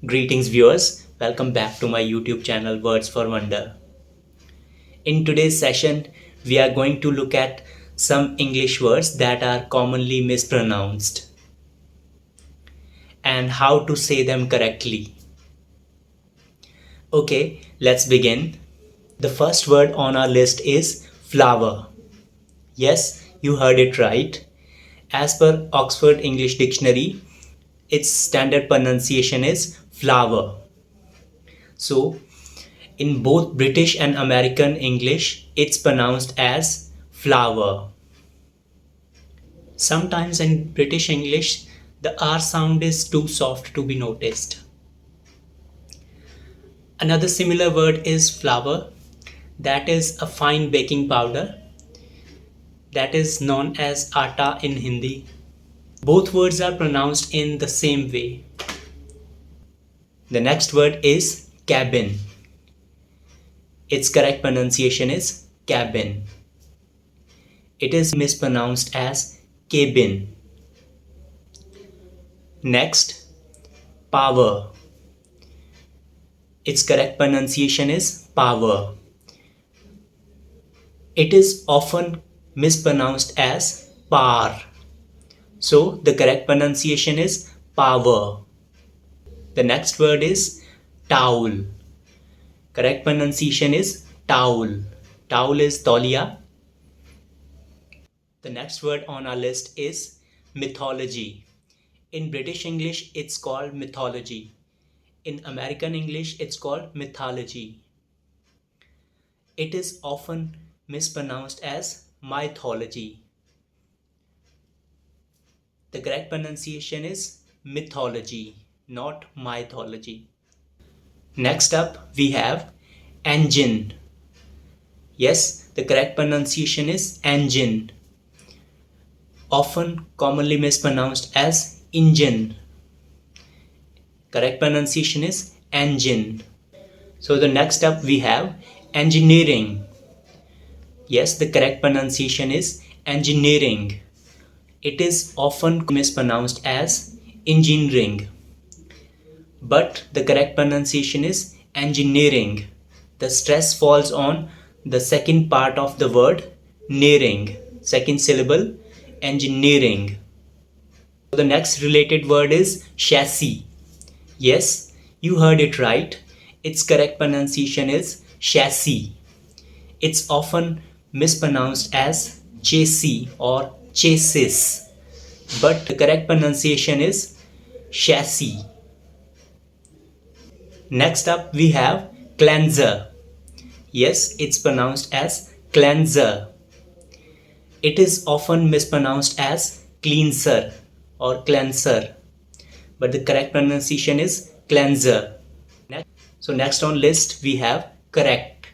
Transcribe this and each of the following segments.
Greetings viewers, welcome back to my YouTube channel Words for Wonder. In today's session, we are going to look at some English words that are commonly mispronounced and how to say them correctly. Okay, let's begin. The first word on our list is flower. Yes, you heard it right. As per Oxford English Dictionary, its standard pronunciation is flower. So, in both British and American English, it's pronounced as flower. Sometimes in British English, the R sound is too soft to be noticed. Another similar word is flour. That is a fine baking powder. That is known as atta in Hindi. Both words are pronounced in the same way. The next word is cabin. Its correct pronunciation is cabin. It is mispronounced as cabin. Next, power. Its correct pronunciation is power. It is often mispronounced as par. So the correct pronunciation is power. The next word is towel. Correct pronunciation is towel. Towel is taulia. The next word on our list is mythology. In British English, it's called mythology. In American English, it's called mythology. It is often mispronounced as mythology. The correct pronunciation is mythology, not mythology. Next up, we have engine. Yes, the correct pronunciation is engine. Often commonly mispronounced as engine. Correct pronunciation is engine. So the next up we have engineering. Yes, the correct pronunciation is engineering. It is often mispronounced as engineering. But the correct pronunciation is engineering. The stress falls on the second part of the word nearing. Second syllable, engineering. The next related word is chassis. Yes, you heard it right. Its correct pronunciation is chassis. It's often mispronounced as chassis or chasis, but the correct pronunciation is chassis. Next up we have cleanser. Yes, it's pronounced as cleanser. It is often mispronounced as cleanser or cleanser, but the correct pronunciation is cleanser. So next on list we have correct.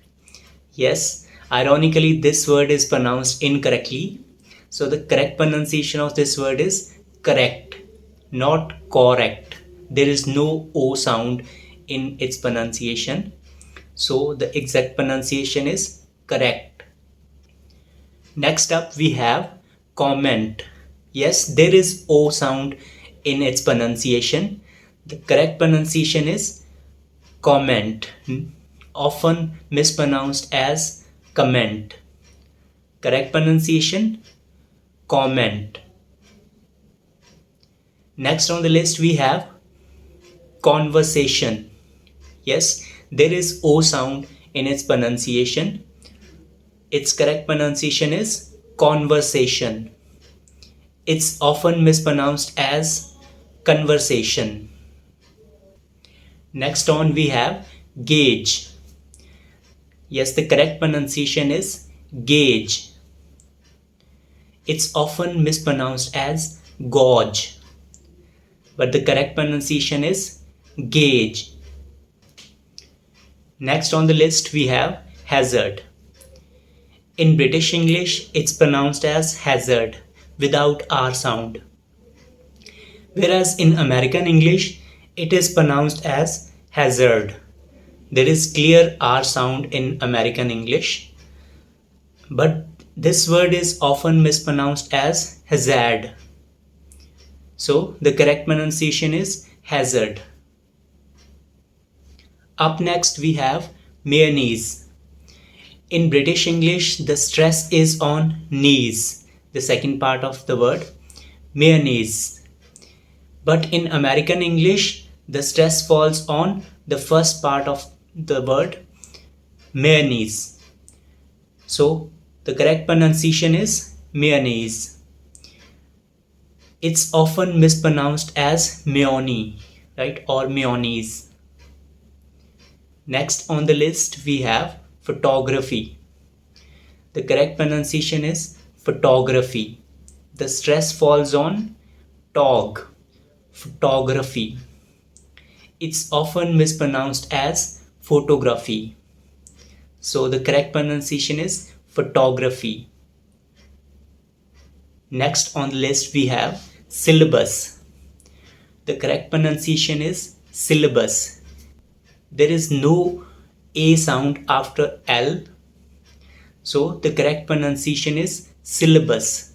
Yes, ironically this word is pronounced incorrectly. So the correct pronunciation of this word is correct, not correct. There is no O sound in its pronunciation. So the exact pronunciation is correct. Next up we have comment. Yes, there is O sound in its pronunciation. The correct pronunciation is comment, often mispronounced as comment. Correct pronunciation, comment. Next on the list we have conversation. Yes, there is O sound in its pronunciation. Its correct pronunciation is conversation. It's often mispronounced as conversation. Next on we have gauge. Yes, the correct pronunciation is gauge. It's often mispronounced as gauge, but the correct pronunciation is gauge. Next on the list we have hazard. In British English, it's pronounced as hazard without R sound. Whereas in American English, it is pronounced as hazard. There is clear R sound in American English, but this word is often mispronounced as hazard. So the correct pronunciation is hazard. Up next we have mayonnaise. In British English, the stress is on knees, the second part of the word, mayonnaise. But in American English, the stress falls on the first part of the word, mayonnaise. So the correct pronunciation is mayonnaise. It's often mispronounced as mayonnaise, right, or mayonnaise. Next on the list we have photography. The correct pronunciation is photography. The stress falls on tog, photography. It's often mispronounced as photography. So the correct pronunciation is photography. Next on the list we have syllabus. The correct pronunciation is syllabus. There is no A sound after L. So the correct pronunciation is syllabus.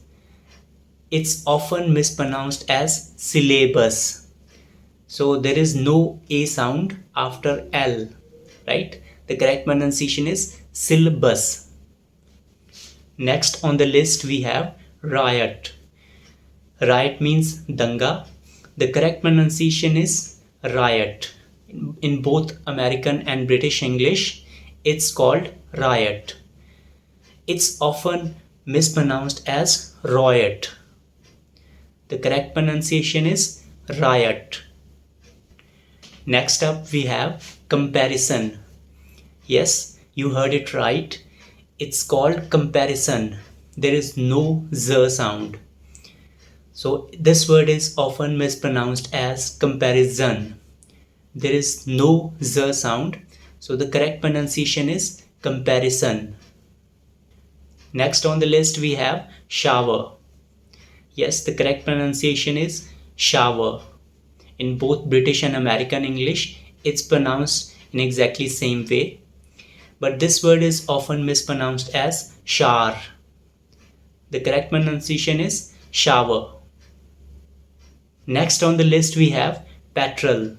It's often mispronounced as syllabus. So there is no A sound after L, right? The correct pronunciation is syllabus. Next on the list we have riot. Riot means danga. The correct pronunciation is riot. In both American and British English, it's called riot. It's often mispronounced as riot. The correct pronunciation is riot. Next up we have comparison. Yes, you heard it right. It's called comparison. There is no z sound. So this word is often mispronounced as comparison. There is no z sound. So the correct pronunciation is comparison. Next on the list we have shower. Yes, the correct pronunciation is shower. In both British and American English, it's pronounced in exactly same way. But this word is often mispronounced as shower. The correct pronunciation is shower. Next on the list we have petrol.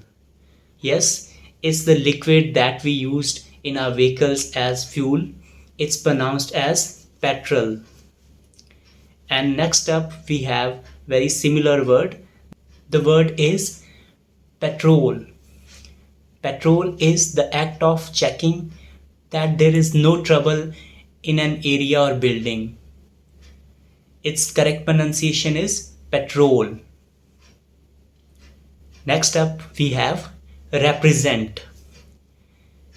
Yes, it's the liquid that we used in our vehicles as fuel. It's pronounced as petrol. And next up we have very similar word. The word is petrol. Petrol is the act of checking that there is no trouble in an area or building. Its correct pronunciation is petrol. Next up we have represent.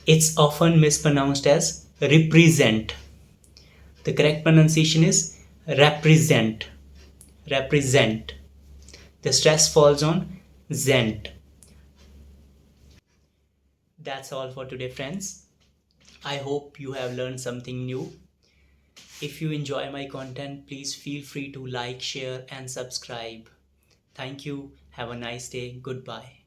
It's often mispronounced as represent. The correct pronunciation is represent. Represent. The stress falls on zent. That's all for today, friends. I hope you have learned something new. If you enjoy my content, please feel free to like, share, and subscribe. Thank you. Have a nice day. Goodbye.